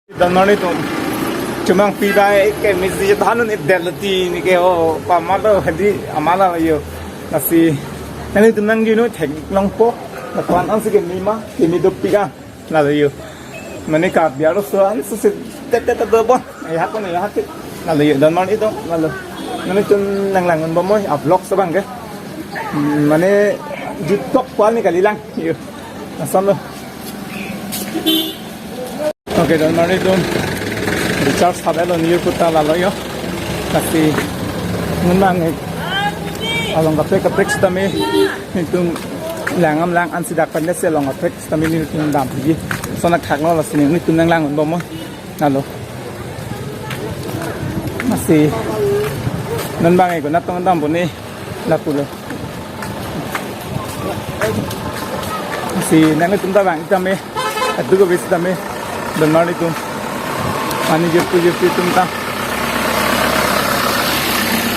Dan mana itu cuma pilih ke misi tahanan ideality ni ke pamalo hadi amala yo nasi nanti tu nang gino teknik langpo lakukan ansi ke lima ke mido piga lalu yo mana ka biar soal susit tete bon ya aku ni ya hati lalu yo dan mana itu lalu nanti tu lang bomoy vlog sebang ke mana jutok kual ni kali lang yo asal lo oke dan mana itu recharge habelo niyo kuta laloyo kasi ngunang along ka prek stami nitung langam lang an sidak pan se long prek stami nitung dam pigi sona khakno la sini nitung lang bomo nalo masih nan bangai ko natong dam buni lapulo masih nang nitung ta bang tame adu ko bis tame dan mari tu ani jepu tumta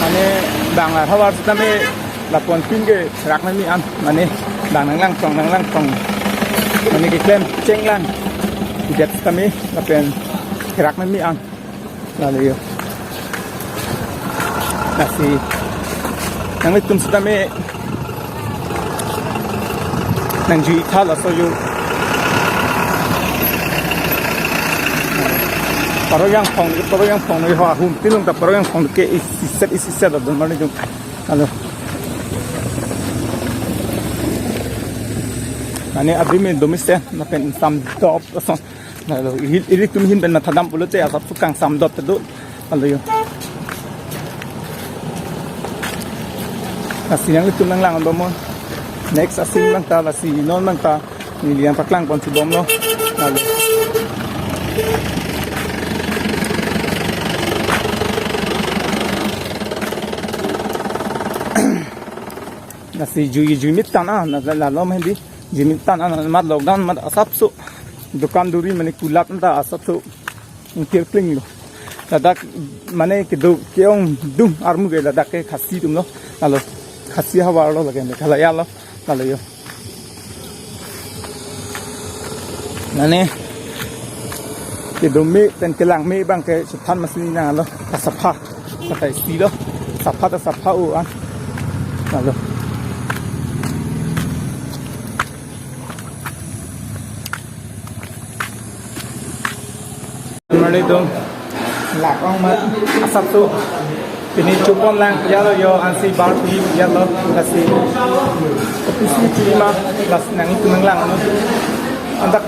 ane bangla thawar tame lapon pinge rak nami an mane bang nang tong mane ki klem cheng lang jet tame lapen rak nami an lalu yo nasi nang tum tame nang ji thala so yo Paro yang pong ni hoa hum tilung ta paro yang pong ke iset dan mana jung halo ane abri me domestic na pen sam dop so halo iri tum hin ben na thadam pulo che asap sukang sam dop te do halo yo asiyang tum lang ang bomo next asing lang ta si non lang ta nilian paklang pon si bom no halo nasi jumit tanah nazar lalu mandi jumit tanah mat lockdown mat asap su dukan duri mani kulak nta asap su ingkir kling lo ladak mane kedo keong dung armu ge ladak ke khasi tum lo lalu khasi hawa lo lage ne khala ya lo lalu yo nane kedo me ten kelang me bang ke suthan masini na lo kasapha katai si lo sapha u an lalu mana itu lakong mat asap tu ini cupon lang ya lo yo ansi bar pi ya lo kasih opisi cima las nang itu nang lang antak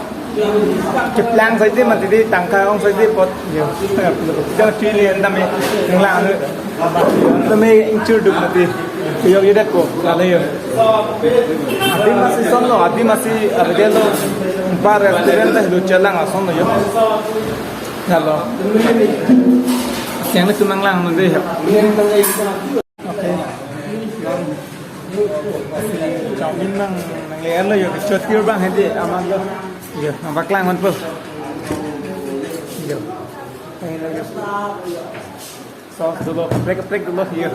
keplang saja mati di tangkai ong saja pot yo jangan cilian dami nang lang nu dami incur duk mati yo idat ko lalu yo adi masih sono adi masih ada lo bar restoran dah lo jalan ason yo halo yang itu nang nanti ya oke Chowmin nang lian lo yo chotir bang hedi aman lo yo nampak lang man po yo sauce dulu break dulu yo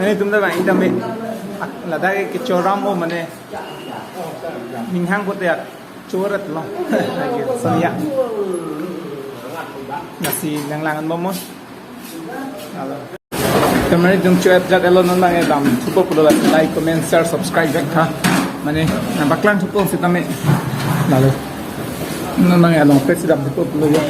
ini tum dah bang idam me lada ke choram o mane minghang ko te chorat lo sonia nasi lang momos kemarin jung cuap jat elon nang edam super pulo like comment share subscribe back ha mane nampak lang super sitame lalu nang elon face dap super pulo yo